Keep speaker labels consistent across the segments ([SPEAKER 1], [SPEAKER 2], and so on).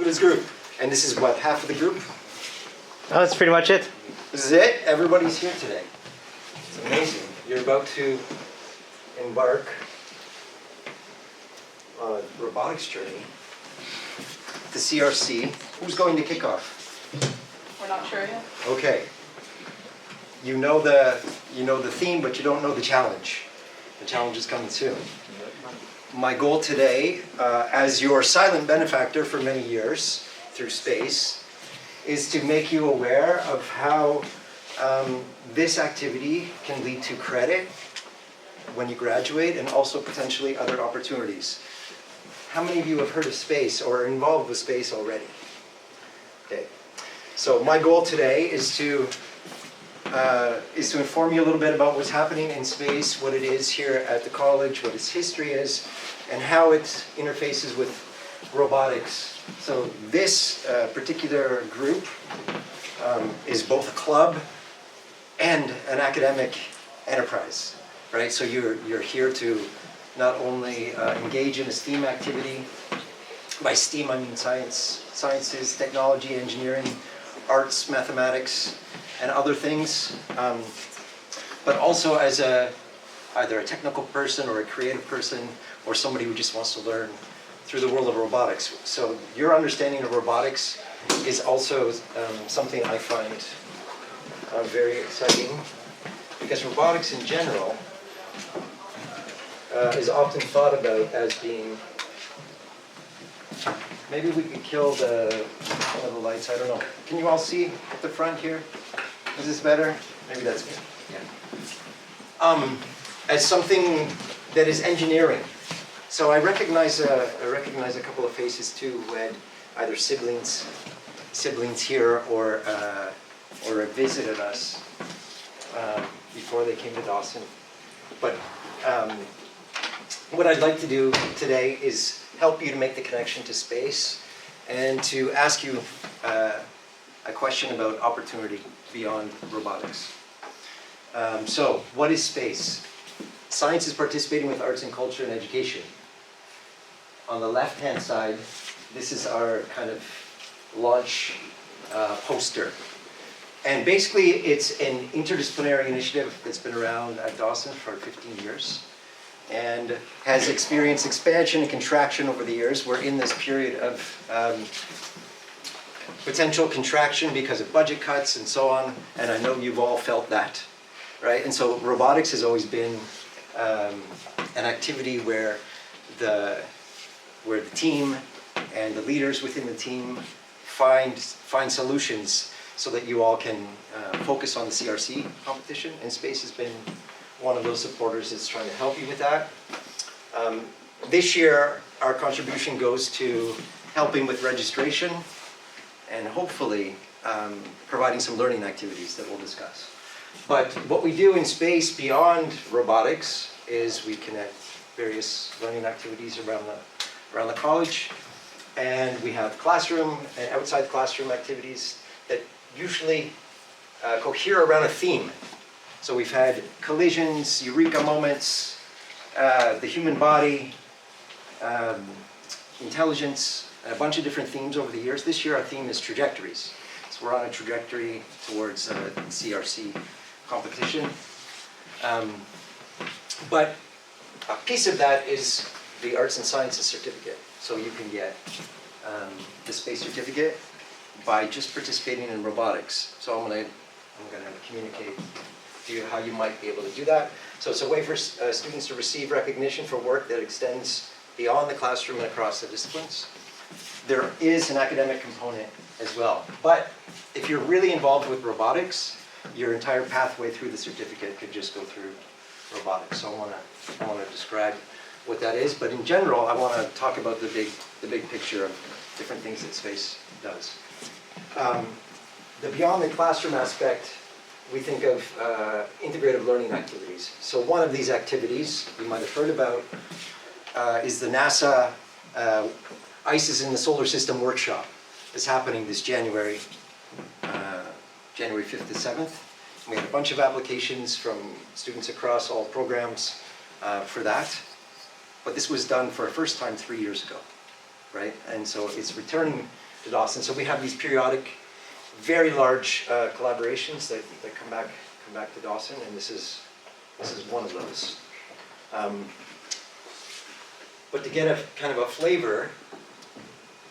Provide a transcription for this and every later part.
[SPEAKER 1] of this group. And this is what, half of the group?
[SPEAKER 2] Oh, that's pretty much it.
[SPEAKER 1] This is it? Everybody's here today. It's amazing. You're about to embark on a robotics journey. The CRC. Who's going to kick off?
[SPEAKER 3] We're not sure yet.
[SPEAKER 1] Okay. You know the theme, but you don't know the challenge. The challenge is coming soon. My goal today, as your silent benefactor for many years through space, is to make you aware of how this activity can lead to credit when you graduate and also potentially other opportunities. How many of you have heard of space or are involved with space already? Okay. So my goal today is to inform you a little bit about what's happening in space, what it is here at the college, what its history is, and how it interfaces with robotics. So this particular group is both a club and an academic enterprise, right? So you're here to not only engage in a STEAM activity. By STEAM, I mean sciences, technology, engineering, arts, mathematics, and other things, but also as either a technical person or a creative person or somebody who just wants to learn through the world of robotics. So your understanding of robotics is also something I find very exciting, because robotics in general is often thought about as being, maybe we could kill the lights, I don't know. Can you all see at the front here? Is this better? Maybe that's good. Yeah. As something that is engineering. So I recognize a couple of faces too who had either siblings here or have visited us before they came to Dawson. But what I'd like to do today is help you to make the connection to space and to ask you a question about opportunity beyond robotics. So, what is space? Science is participating with arts and culture and education. On the left-hand side, this is our kind of launch poster. And basically, it's an interdisciplinary initiative that's been around at Dawson for 15 years and has experienced expansion and contraction over the years. We're in this period of potential contraction because of budget cuts and so on, and I know you've all felt that, right? And so robotics has always been an activity where the team and the leaders within the team find solutions so that you all can focus on the CRC competition, and space has been one of those supporters that's trying to help you with that. This year, our contribution goes to helping with registration and hopefully providing some learning activities that we'll discuss. But what we do in space beyond robotics is we connect various learning activities around the college, and we have classroom and outside the classroom activities that usually cohere around a theme. So we've had collisions, eureka moments, the human body, intelligence, a bunch of different themes over the years. This year our theme is trajectories. So we're on a trajectory towards CRC competition. But a piece of that is the Arts and Sciences certificate. So you can get the space certificate by just participating in robotics. So I'm gonna communicate to you how you might be able to do that. So it's a way for students to receive recognition for work that extends beyond the classroom and across the disciplines. There is an academic component as well. But if you're really involved with robotics, your entire pathway through the certificate could just go through robotics. So I want to describe what that is. But in general, I want to talk about the big picture of different things that space does. The beyond the classroom aspect, we think of integrative learning activities. So one of these activities you might have heard about is the NASA ICES in the Solar System workshop. It's happening this January, January 5th to 7th. We had a bunch of applications from students across all programs for that. But this was done for a first time 3 years ago, right? And so it's returning to Dawson. So we have these periodic, very large collaborations that come back to Dawson, and this is one of those. But to get a kind of a flavor,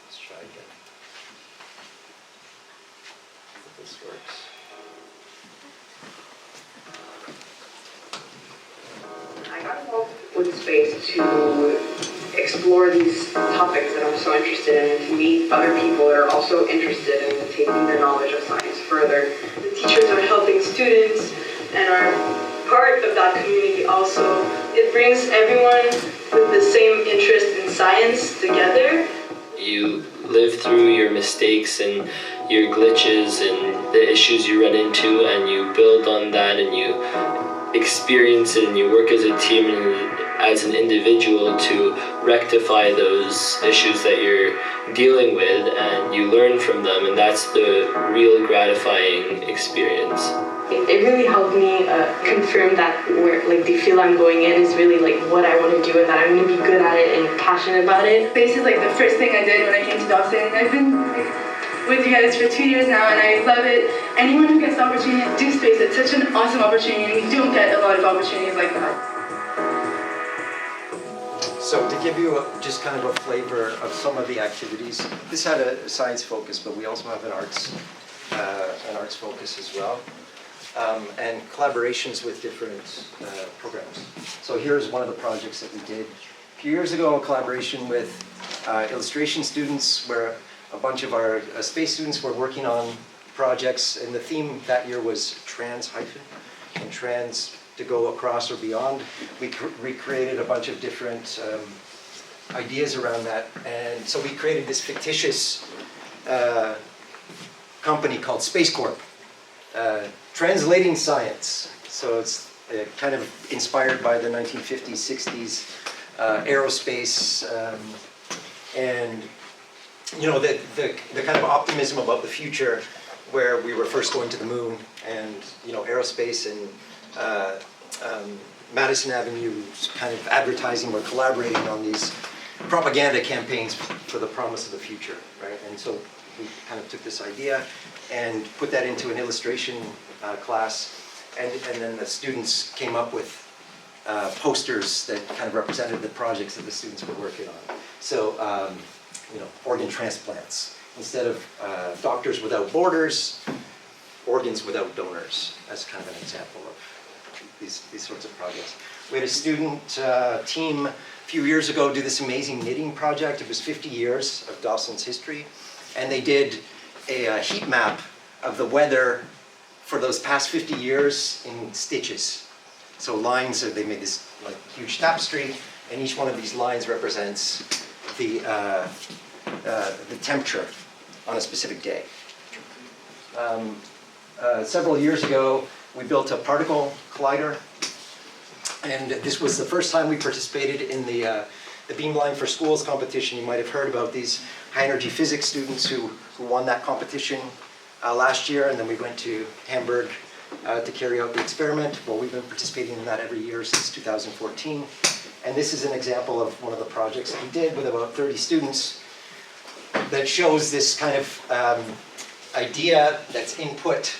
[SPEAKER 1] let's try again. If this works.
[SPEAKER 4] I got involved with space to explore these topics that I'm so interested in and to meet other people that are also interested in taking the knowledge of science further. The teachers are helping students and are part of that community also. It brings everyone with the same interest in science together.
[SPEAKER 5] You live through your mistakes and your glitches and the issues you run into, and you build on that and you experience it, and you work as a team and as an individual to rectify those issues that you're dealing with, and you learn from them, and that's the real gratifying experience.
[SPEAKER 4] It really helped me confirm that where the field I'm going in is really what I want to do and that I'm going to be good at it and passionate about it.
[SPEAKER 6] Space is the first thing I did when I came to Dawson. I've been with you guys for 2 years now and I love it. Anyone who gets the opportunity to do space, it's such an awesome opportunity, and we don't get a lot of opportunities like that.
[SPEAKER 1] So to give you just kind of a flavor of some of the activities, this had a science focus, but we also have an arts focus as well, and collaborations with different programs. So here's one of the projects that we did a few years ago, a collaboration with illustration students, where a bunch of our space students were working on projects, and the theme that year was trans hyphen, and trans to go across or beyond. We recreated a bunch of different ideas around that, and so we created this fictitious company called Space Corp, translating science. So it's kind of inspired by the 1950s, 60s aerospace, and the kind of optimism about the future, where we were first going to the moon, and aerospace and Madison Avenue's kind of advertising, we're collaborating on these propaganda campaigns for the promise of the future, right? And so we kind of took this idea and put that into an illustration class, and then the students came up with posters that kind of represented the projects that the students were working on. So, organ transplants. Instead of Doctors Without Borders, Organs Without Donors, as kind of an example of these sorts of projects. We had a student team a few years ago do this amazing knitting project. It was 50 years of Dawson's history, and they did a heat map of the weather for those past 50 years in stitches. So lines, they made this huge tapestry, and each one of these lines represents the temperature on a specific day. Several years ago, we built a particle collider, and this was the first time we participated in the Beamline for Schools competition. You might have heard about these high energy physics students who won that competition last year, and then we went to Hamburg to carry out the experiment. Well, we've been participating in that every year since 2014, and this is an example of one of the projects that we did with about 30 students that shows this kind of idea that's input,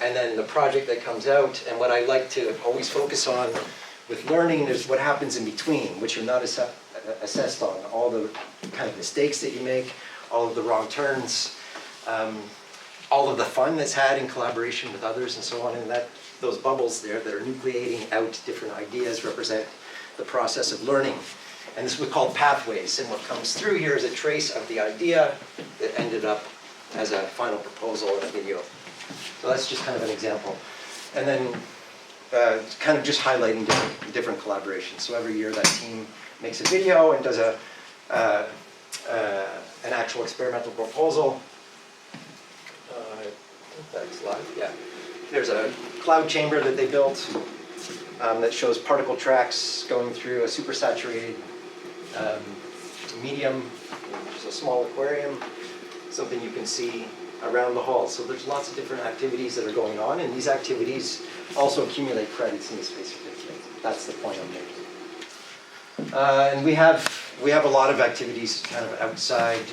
[SPEAKER 1] and then the project that comes out. And what I like to always focus on with learning is what happens in between, which you're not assessed on. All the kind of mistakes that you make, all of the wrong turns, all of the fun that's had in collaboration with others and so on. And those bubbles there that are nucleating out different ideas represent the process of learning. And this is what's called pathways. And what comes through here is a trace of the idea that ended up as a final proposal in a video. So that's just kind of an example. And then kind of just highlighting different collaborations. So every year that team makes a video and does an actual experimental proposal. I think that's live, yeah. There's a cloud chamber that they built that shows particle tracks going through a supersaturated medium, which is a small aquarium, something you can see around the hall. So there's lots of different activities that are going on, and these activities also accumulate credits in the space certificate. That's the point I'm making. And we have a lot of activities kind of outside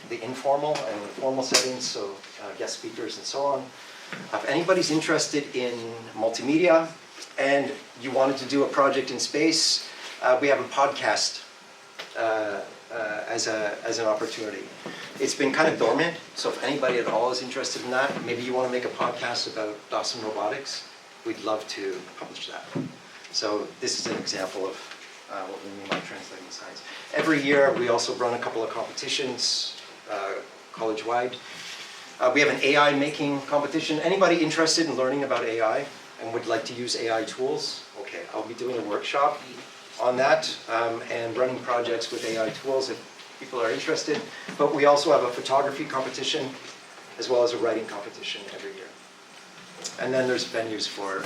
[SPEAKER 1] the the informal and formal settings, so guest speakers and so on. If anybody's interested in multimedia and you wanted to do a project in space, we have a podcast as an opportunity. It's been kind of dormant, so if anybody at all is interested in that, maybe you want to make a podcast about Dawson Robotics, we'd love to publish that. So this is an example of what we mean by translating science. Every year, we also run a couple of competitions, college-wide. We have an AI making competition. Anybody interested in learning about AI and would like to use AI tools? Okay, I'll be doing a workshop on that and running projects with AI tools if people are interested. But we also have a photography competition as well as a writing competition every year. And then there's venues for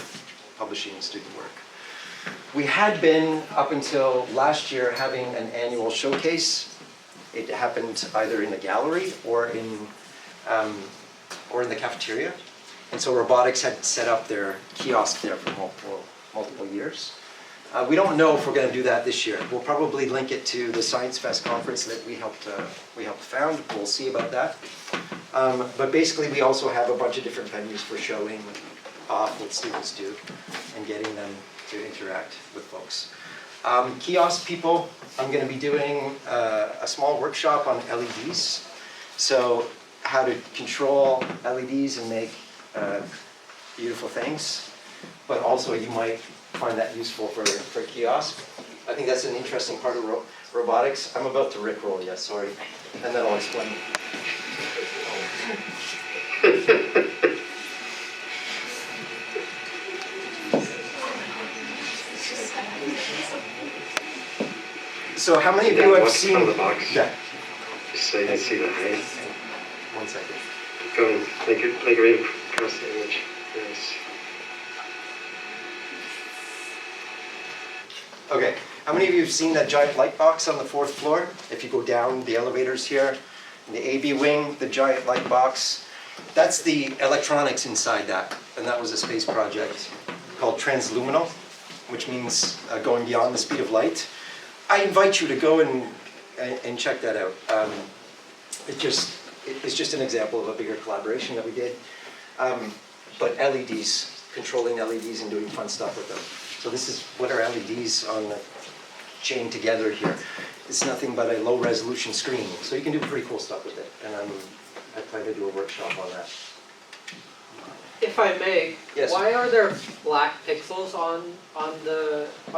[SPEAKER 1] publishing student work. We had been, up until last year, having an annual showcase. It happened either in the gallery or in the cafeteria. And so robotics had set up their kiosk there for multiple years. We don't know if we're going to do that this year. We'll probably link it to the Science Fest conference that we helped found. We'll see about that. But basically, we also have a bunch of different venues for showing off what students do and getting them to interact with folks. Kiosk people, I'm going to be doing a small workshop on LEDs. So how to control LEDs and make beautiful things. But also you might find that useful for kiosk. I think that's an interesting part of robotics. I'm about to rickroll, yes, sorry. And then I'll explain. So how many of you have seen...
[SPEAKER 7] From the box?
[SPEAKER 1] Yeah.
[SPEAKER 7] Just so you can see the height.
[SPEAKER 1] 1 second.
[SPEAKER 7] Go and make it right across the image. Yes.
[SPEAKER 1] Okay, how many of you have seen that giant light box on the 4th floor? If you go down the elevators here, in the AB wing, the giant light box, that's the electronics inside that. And that was a space project called transluminal, which means going beyond the speed of light. I invite you to go and check that out. It's just an example of a bigger collaboration that we did. But LEDs, controlling LEDs and doing fun stuff with them. So this is what are LEDs on the chain together here. It's nothing but a low resolution screen. So you can do pretty cool stuff with it. And I plan to do a workshop on that.
[SPEAKER 8] If I may,
[SPEAKER 1] Yes.
[SPEAKER 8] why are there black pixels on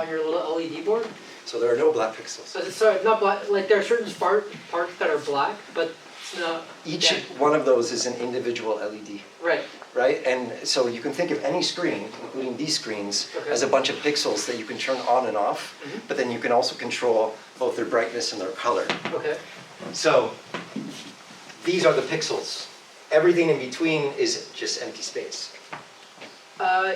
[SPEAKER 8] your little LED board?
[SPEAKER 1] So there are no black pixels.
[SPEAKER 8] So not black, like there are certain parts that are black, but it's not.
[SPEAKER 1] Each
[SPEAKER 8] yeah.
[SPEAKER 1] one of those is an individual LED.
[SPEAKER 8] Right.
[SPEAKER 1] Right? And so you can think of any screen, including these screens,
[SPEAKER 8] Okay.
[SPEAKER 1] as a bunch of pixels that you can turn on and off, but then you can also control both their brightness and their color.
[SPEAKER 8] Okay.
[SPEAKER 1] So these are the pixels. Everything in between is just empty space.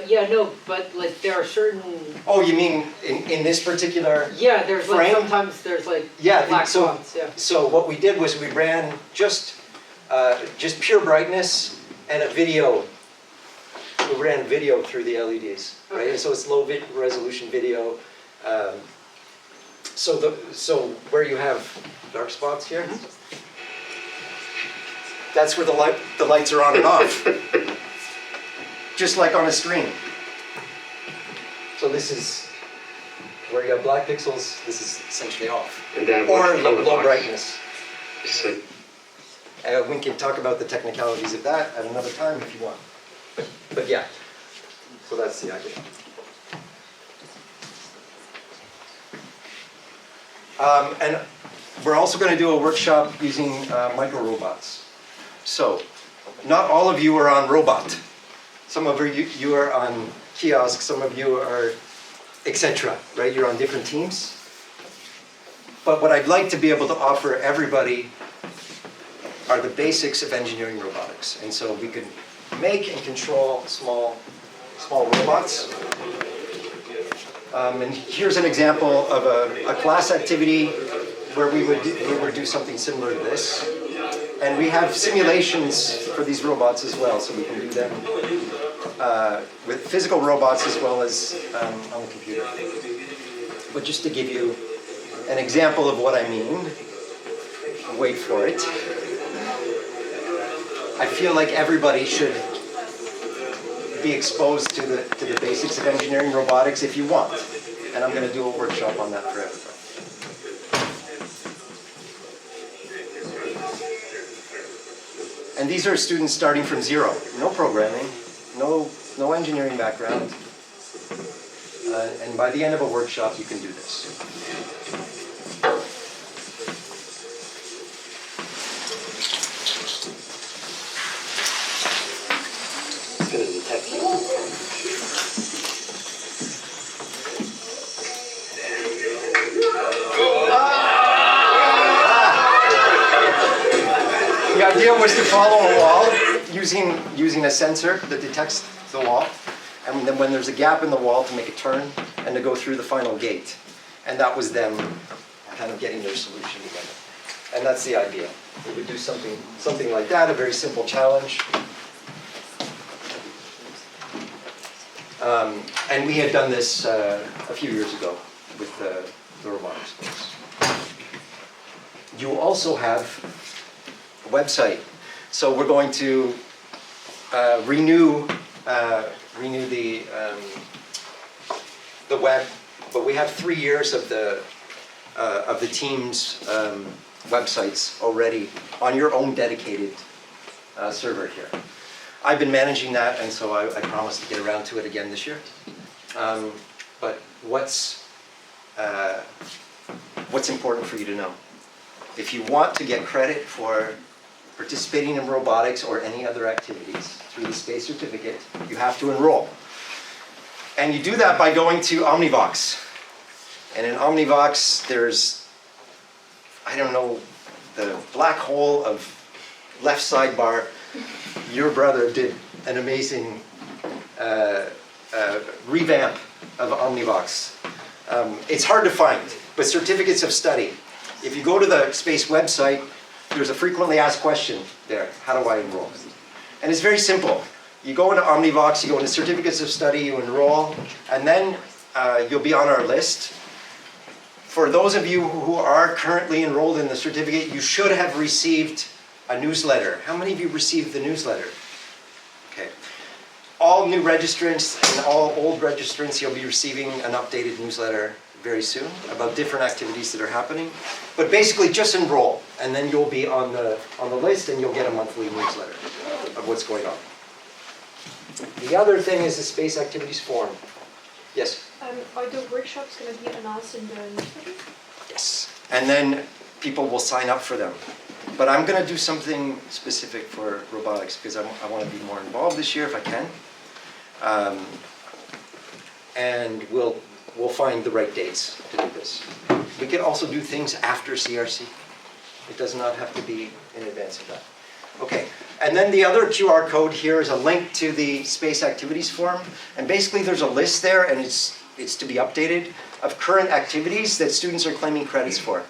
[SPEAKER 8] Yeah, no, but like there are certain.
[SPEAKER 1] Oh, you mean in this particular?
[SPEAKER 8] Yeah, there's like
[SPEAKER 1] frame?
[SPEAKER 8] sometimes there's like
[SPEAKER 1] Yeah,
[SPEAKER 8] black
[SPEAKER 1] so,
[SPEAKER 8] spots. Yeah.
[SPEAKER 1] so what we did was we ran just pure brightness and a video. We ran video through the LEDs, right?
[SPEAKER 8] Okay.
[SPEAKER 1] And so it's low resolution video. So where you have dark spots here, that's where the lights are on and off, just like on a screen. So this is where you have black pixels. This is essentially off,
[SPEAKER 7] And then
[SPEAKER 1] or
[SPEAKER 7] what's on the
[SPEAKER 1] low
[SPEAKER 7] box?
[SPEAKER 1] brightness.
[SPEAKER 7] So
[SPEAKER 1] We can talk about the technicalities of that at another time if you want. But yeah, so that's the idea. And we're also going to do a workshop using micro robots. So, not all of you are on robot. Some of you are on kiosk, some of you are etc. Right? You're on different teams. But what I'd like to be able to offer everybody are the basics of engineering robotics. And so we can make and control small robots. And here's an example of a class activity where we would do something similar to this. And we have simulations for these robots as well, so we can do them with physical robots as well as on the computer. But just to give you an example of what I mean, wait for it. I feel like everybody should be exposed to the basics of engineering robotics if you want. And I'm going to do a workshop on that for everybody. And these are students starting from zero. No programming, no engineering background. And by the end of a workshop, you can do this.
[SPEAKER 7] It's going to detect you.
[SPEAKER 1] The idea was to follow a wall using a sensor that detects the wall, and then when there's a gap in the wall to make a turn and to go through the final gate. And that was them kind of getting their solution together. And that's the idea. We would do something like that, a very simple challenge. And we had done this a few years ago with the robotics course. You also have a website. So we're going to renew the web, but we have 3 years of the team's websites already on your own dedicated server here. I've been managing that, and so I promise to get around to it again this year. But what's important for you to know? If you want to get credit for participating in robotics or any other activities through the space certificate, you have to enroll. And you do that by going to Omnivox. And in Omnivox, there's, I don't know, the black hole of left sidebar. Your brother did an amazing revamp of Omnivox. It's hard to find, but certificates of study. If you go to the space website, there's a frequently asked question there. How do I enroll? And it's very simple. You go into Omnivox, you go into certificates of study, you enroll, and then you'll be on our list. For those of you who are currently enrolled in the certificate, you should have received a newsletter. How many of you received the newsletter? Okay. All new registrants and all old registrants, you'll be receiving an updated newsletter very soon about different activities that are happening. But basically just enroll, and then you'll be on the list and you'll get a monthly newsletter of what's going on. The other thing is the space activities form. Yes?
[SPEAKER 9] Are the workshops going to be announced in the newsletter?
[SPEAKER 1] Yes. And then people will sign up for them. But I'm going to do something specific for robotics because I want to be more involved this year if I can. And we'll find the right dates to do this. We can also do things after CRC. It does not have to be in advance of that. Okay, and then the other QR code here is a link to the space activities form. And basically there's a list there, and it's to be updated, of current activities that students are claiming credits for.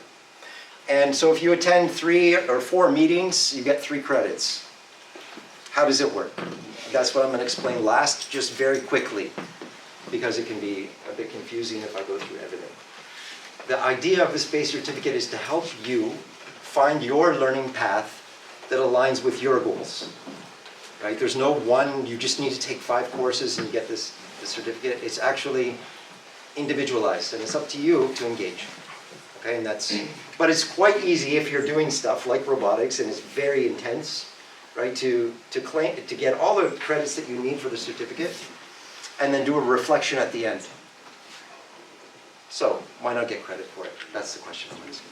[SPEAKER 1] And so if you attend 3 or 4 meetings, you get 3 credits. How does it work? That's what I'm going to explain last, just very quickly, because it can be a bit confusing if I go through everything. The idea of the space certificate is to help you find your learning path that aligns with your goals. Right? There's no one, you just need to take 5 courses and you get the certificate. It's actually individualized, and it's up to you to engage. Okay, but it's quite easy if you're doing stuff like robotics, and it's very intense, right? To get all the credits that you need for the certificate, and then do a reflection at the end. So why not get credit for it? That's the question I'm asking.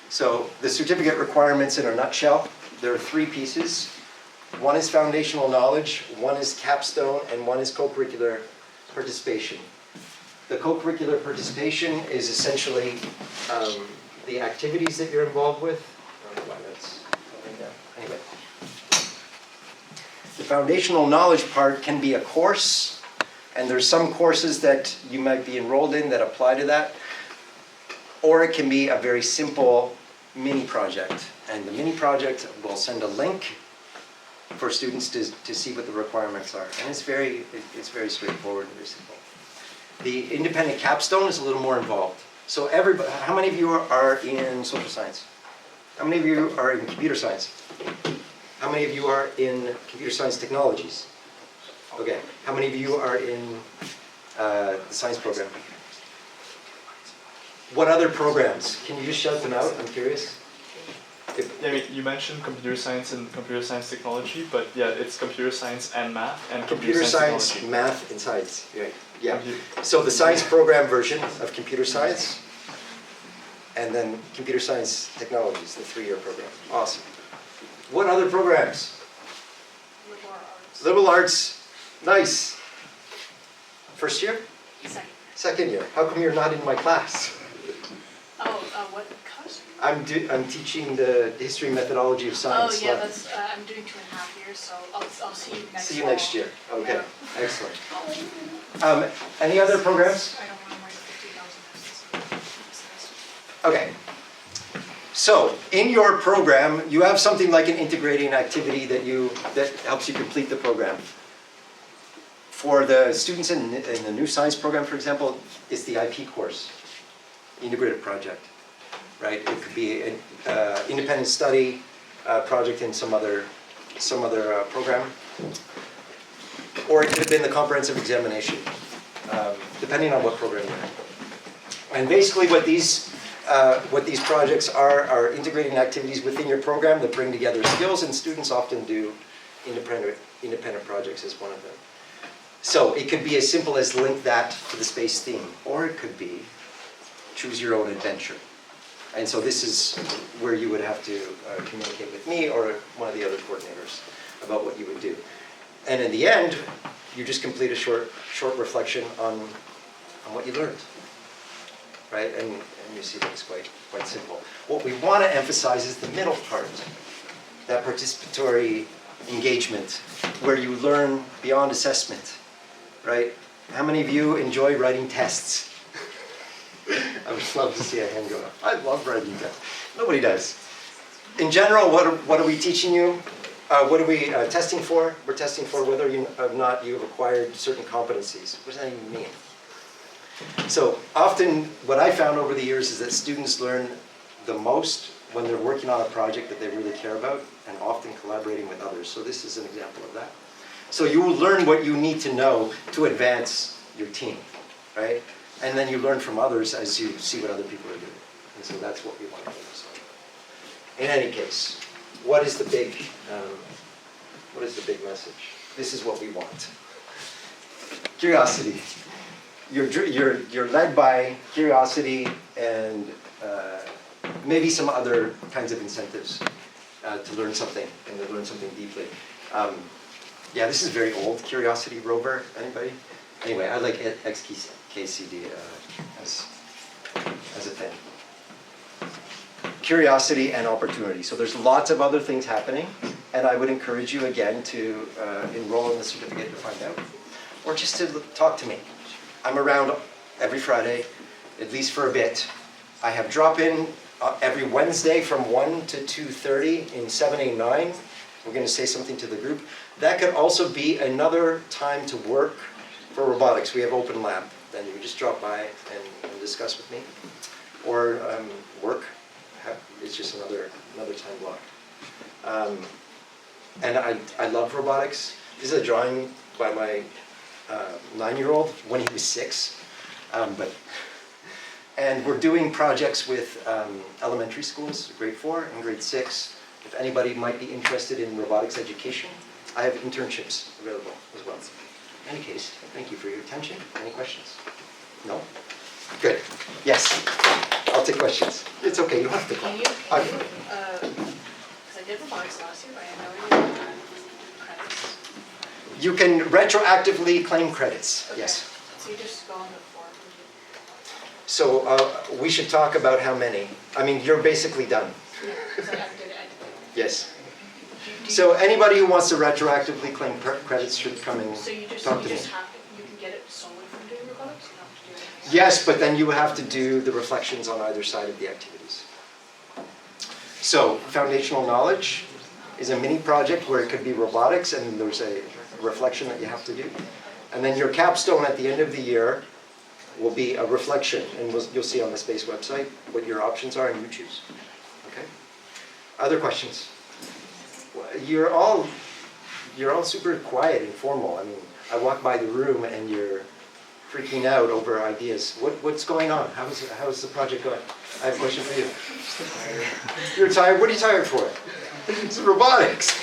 [SPEAKER 1] So the certificate requirements in a nutshell, there are 3 pieces. One is foundational knowledge, one is capstone, and one is co-curricular participation. The co-curricular participation is essentially the activities that you're involved with. I don't know why that's going down. Anyway. The foundational knowledge part can be a course, and there's some courses that you might be enrolled in that apply to that. Or it can be a very simple mini project. And the mini project will send a link for students to see what the requirements are. And it's very straightforward, very simple. The independent capstone is a little more involved. So how many of you are in social science? How many of you are in computer science? How many of you are in computer science technologies? Okay. How many of you are in the science program? What other programs? Can you just shout them out? I'm curious.
[SPEAKER 10] Yeah, you mentioned computer science and computer science technology, but yeah, it's computer science and math and
[SPEAKER 1] Computer science,
[SPEAKER 10] technology.
[SPEAKER 1] math, and science. Yeah. Yeah.
[SPEAKER 10] Computer-
[SPEAKER 1] So the science program version of computer science, and then computer science technologies, the 3-year program. Awesome. What other programs?
[SPEAKER 3] Liberal arts.
[SPEAKER 1] Liberal arts. Nice. First year?
[SPEAKER 3] Second.
[SPEAKER 1] Second year. How come you're not in my class?
[SPEAKER 3] What class?
[SPEAKER 1] I'm teaching the history and methodology of
[SPEAKER 3] Oh,
[SPEAKER 1] science.
[SPEAKER 3] yeah, that's, I'm doing 2.5 years, so I'll see you next
[SPEAKER 1] See you
[SPEAKER 3] fall.
[SPEAKER 1] next year. Okay.
[SPEAKER 3] Yeah.
[SPEAKER 1] Excellent. Any other programs?
[SPEAKER 3] I don't want to write 50,000 pesos.
[SPEAKER 1] Okay. So in your program, you have something like an integrating activity that helps you complete the program. For the students in the new science program, for example, it's the IP course, integrated project, right? It could be an independent study project in some other program, or it could have been the comprehensive examination, depending on what program you're in. And basically, what these projects are integrating activities within your program that bring together skills, and students often do independent projects as one of them. So it could be as simple as link that to the space theme, or it could be choose your own adventure. And so this is where you would have to communicate with me or one of the other coordinators about what you would do. And in the end, you just complete a short reflection on what you learned, right? And you see that it's quite simple. What we want to emphasize is the middle part, that participatory engagement, where you learn beyond assessment, right? How many of you enjoy writing tests? I would love to see a hand go up. I love writing tests. Nobody does. In general, what are we teaching you? What are we testing for? We're testing for whether or not you have acquired certain competencies. What does that even mean? So often, what I found over the years is that students learn the most when they're working on a project that they really care about, and often collaborating with others. So this is an example of that. So you will learn what you need to know to advance your team, right? And then you learn from others as you see what other people are doing. And so that's what we want to focus on. In any case, what is the big message? This is what we want. Curiosity. You're led by curiosity and maybe some other kinds of incentives to learn something and to learn something deeply. Yeah, this is very old. Curiosity rover. Anybody? Anyway, I like XKCD as a thing. Curiosity and opportunity. So there's lots of other things happening, and I would encourage you again to enroll in the certificate to find out, or just to talk to me. I'm around every Friday, at least for a bit. I have drop-in every Wednesday from 1 to 2:30 in 789. We're going to say something to the group. That could also be another time to work for robotics. We have open lab. Then you would just drop by and discuss with me. Or work. It's just another time block. And I love robotics. This is a drawing by my 9-year-old when he was 6. And we're doing projects with elementary schools, grade 4 and grade 6. If anybody might be interested in robotics education, I have internships available as well. In any case, thank you for your attention. Any questions? No? Good. Yes. I'll take questions. It's okay, you don't have to call.
[SPEAKER 3] Because I did robotics last year, but I know you had credits.
[SPEAKER 1] You can retroactively claim credits,
[SPEAKER 3] Okay.
[SPEAKER 1] yes.
[SPEAKER 3] So you just go on the form.
[SPEAKER 1] So we should talk about how many. I mean, you're basically done.
[SPEAKER 3] Because I did it.
[SPEAKER 1] Yes. So anybody who wants to retroactively claim credits should come and
[SPEAKER 3] So you
[SPEAKER 1] talk to me.
[SPEAKER 3] you can get it solely from doing robotics? You don't have to do anything else?
[SPEAKER 1] Yes, but then you have to do the reflections on either side of the activities. So foundational knowledge is a mini project where it could be robotics and there's a reflection that you have to do. And then your capstone at the end of the year will be a reflection, and you'll see on the SPACE website what your options are and you choose. Okay? Other questions? You're all super quiet and formal. I mean, I walk by the room and you're freaking out over ideas. What's going on? How's the project going? I have a question for you. You're tired? What are you tired for? It's robotics.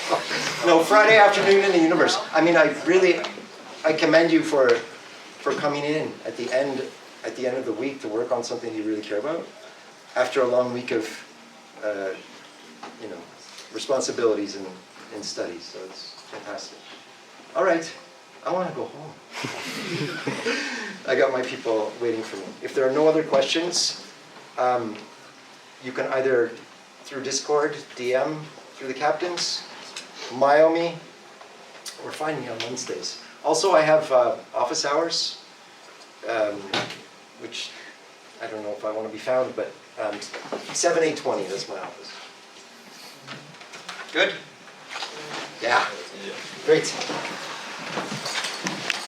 [SPEAKER 1] No, Friday afternoon in the universe. I mean, I commend you for coming in at the end of the week to work on something you really care about after a long week of responsibilities and studies. So it's fantastic. All right, I want to go home. I got my people waiting for me. If there are no other questions, you can either through Discord, DM through the captains, mail me, or find me on Wednesdays. Also, I have office hours, which I don't know if I want to be found, but 7-8-20, that's my office. Good? Yeah. Great.